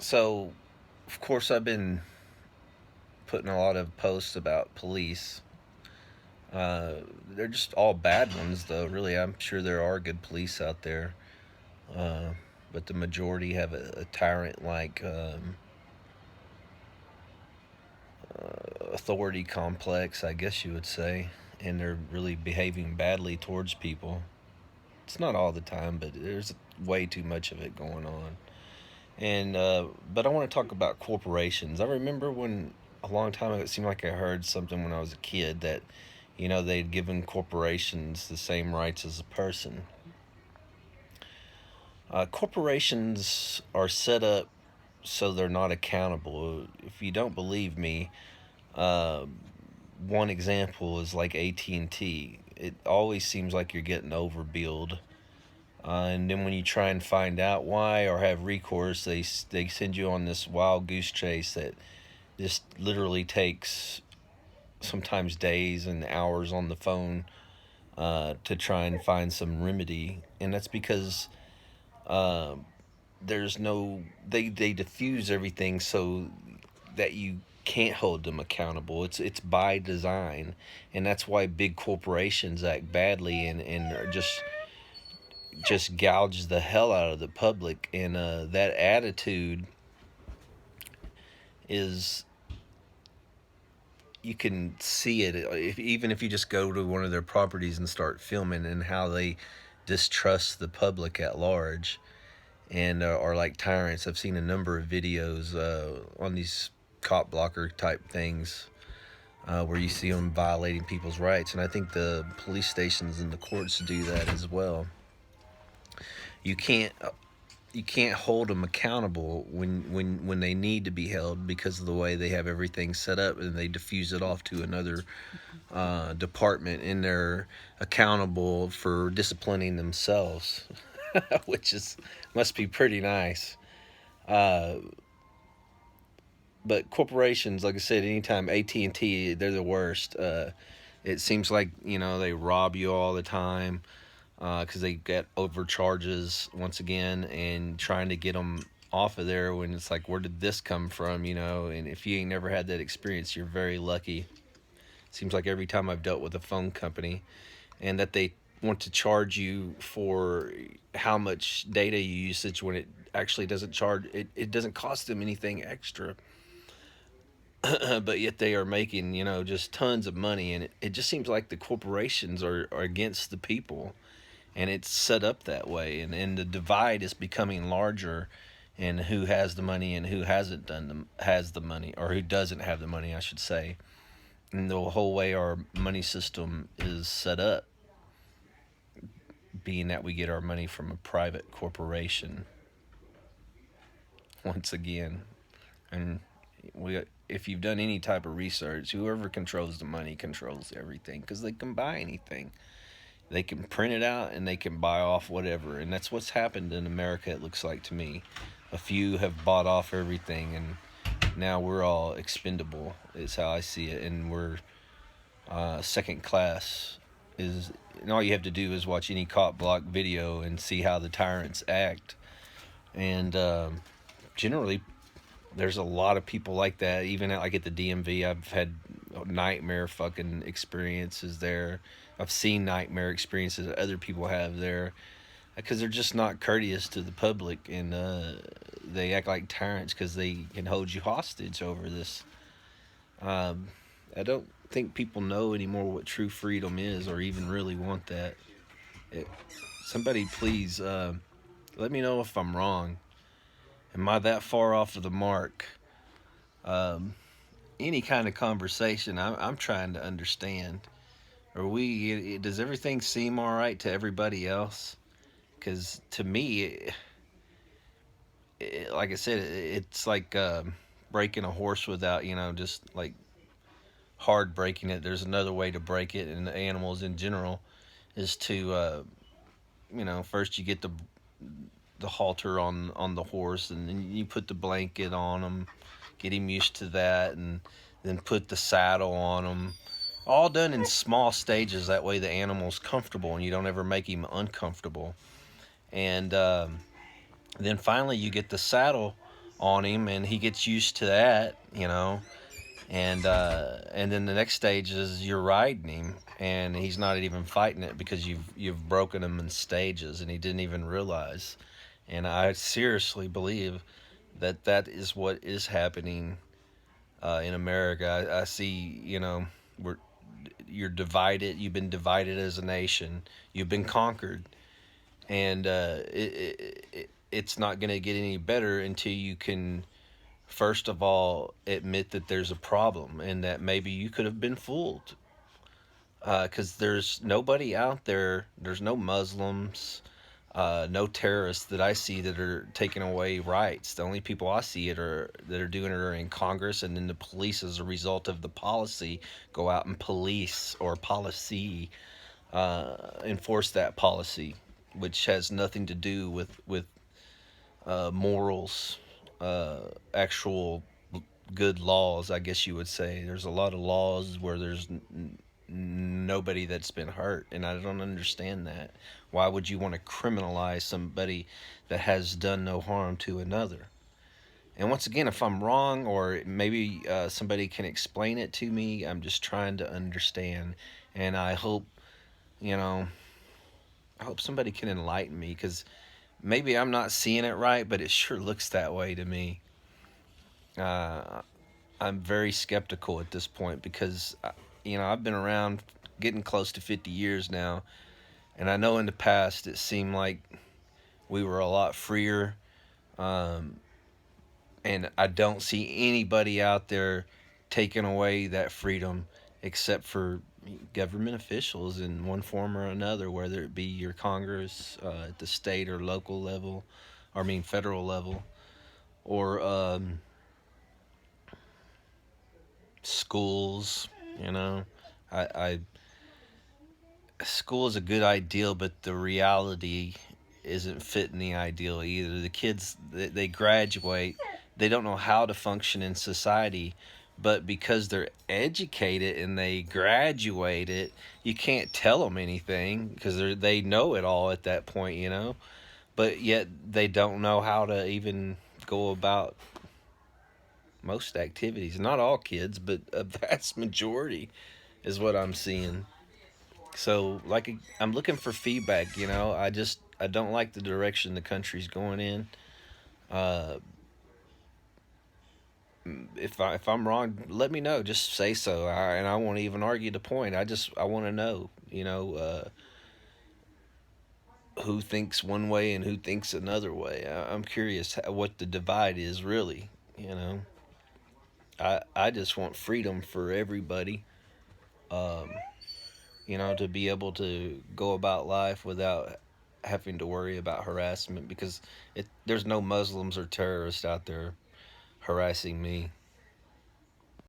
So, of course, I've been putting a lot of posts about police. They're just all bad ones, though. Really, I'm sure there are good police out there, uh, but the majority have a tyrant-like authority complex, I guess you would say, and they're really behaving badly towards people. It's not all the time, but there's way too much of it going on. And but I want to talk about corporations. I remember when a long time ago, it seemed like I heard something when I was a kid that, they'd given corporations the same rights as a person. Corporations are set up so they're not accountable. If you don't believe me, uh, one example is like AT&T. It always seems like you're getting overbilled. And then when you try and find out why or have recourse, they send you on this wild goose chase that just literally takes sometimes days and hours on the phone to try and find some remedy. And that's because uh, there's no they diffuse everything so that you can't hold them accountable. It's by design, and that's why big corporations act badly and are just gouge the hell out of the public. And that attitude is, you can see it even if you just go to one of their properties and start filming, and how they distrust the public at large and are like tyrants. I've seen a number of videos on these cop blocker type things where you see them violating people's rights, and I think the police stations and the courts do that as well. You can't you can't hold them accountable when they need to be held, because of the way they have everything set up, and they diffuse it off to another department, and they're accountable for disciplining themselves, which is must be pretty nice. Uh, but corporations, like I said, anytime AT&T, they're the worst. It seems like they rob you all the time because they get overcharges once again, and trying to get them off of there, when it's like, where did this come from? And if you ain't never had that experience, you're very lucky. Seems like every time I've dealt with a phone company, and that they want to charge you for how much data you usage, when it actually doesn't charge it doesn't cost them anything extra. But yet they are making just tons of money, and it just seems like the corporations are against the people, and it's set up that way, and the divide is becoming larger, and who has the money and who has the money, or who doesn't have the money, I should say. And the whole way our money system is set up, being that we get our money from a private corporation once again. And we if you've done any type of research, whoever controls the money controls everything, because they can buy anything. They can print it out and they can buy off whatever, and that's what's happened in America. It looks like to me, a few have bought off everything, and now we're all expendable. Is how I see it, and we're second class. Is and all you have to do is watch any cop block video and see how the tyrants act, and generally there's a lot of people like that. Even like at the DMV, I've had nightmare fucking experiences there. I've seen nightmare experiences that other people have there, because they're just not courteous to the public, and they act like tyrants because they can hold you hostage over this. Um, I don't think people know anymore what true freedom is, or even really want that. It, Somebody please let me know if I'm wrong. Am I that far off of the mark? Um, any kind of conversation, I'm trying to understand. Are we? Does everything seem all right to everybody else? Because to me, like I said, it's like breaking a horse without, just like hard breaking it. There's another way to break it, and the animals in general is to, first you get the halter on the horse, and then you put the blanket on him, get him used to that, and then put the saddle on him. All done in small stages. That way the animal's comfortable, and you don't ever make him uncomfortable. And then finally you get the saddle on him, and he gets used to that, you know. And then the next stage is you're riding him, and he's not even fighting it because you've broken him in stages, and he didn't even realize. And I seriously believe that that is what is happening in America. I see, you know, we're you're divided. You've been divided as a nation. You've been conquered, and it's not going to get any better until you can first of all admit that there's a problem and that maybe you could have been fooled. Because there's nobody out there. There's no Muslims, no terrorists that I see that are taking away rights. The only people I see that are doing it are in Congress, and then the police, as a result of the policy, go out and police or policy enforce that policy, which has nothing to do with morals, actual good laws. I guess you would say there's a lot of laws where there's nobody that's been hurt, and I don't understand that. Why would you want to criminalize somebody that has done no harm to another? And once again, if I'm wrong, or maybe somebody can explain it to me, I'm just trying to understand. And I hope, you know, I hope somebody can enlighten me, because maybe I'm not seeing it right, but it sure looks that way to me. Uh, I'm very skeptical at this point because, you know, I've been around getting close to 50 years now, and I know in the past it seemed like we were a lot freer, um, and I don't see anybody out there taking away that freedom except for government officials in one form or another, whether it be your Congress at the state or local level, or I mean federal level, or schools. You know, I school is a good ideal, but the reality isn't fitting the ideal either. The kids, they graduate, they don't know how to function in society, but because they're educated and they graduated, you can't tell them anything because they know it all at that point, you know. But yet they don't know how to even go about most activities. Not all kids, but a vast majority is what I'm seeing. So, like, I'm looking for feedback. You know, I don't like the direction the country's going in. Uh, if I'm wrong, let me know. Just say so, and I won't even argue the point. I want to know. You know, who thinks one way and who thinks another way. I'm curious what the divide is really. You know, I just want freedom for everybody. Um, you know, to be able to go about life without having to worry about harassment, because there's no Muslims or terrorists out there harassing me.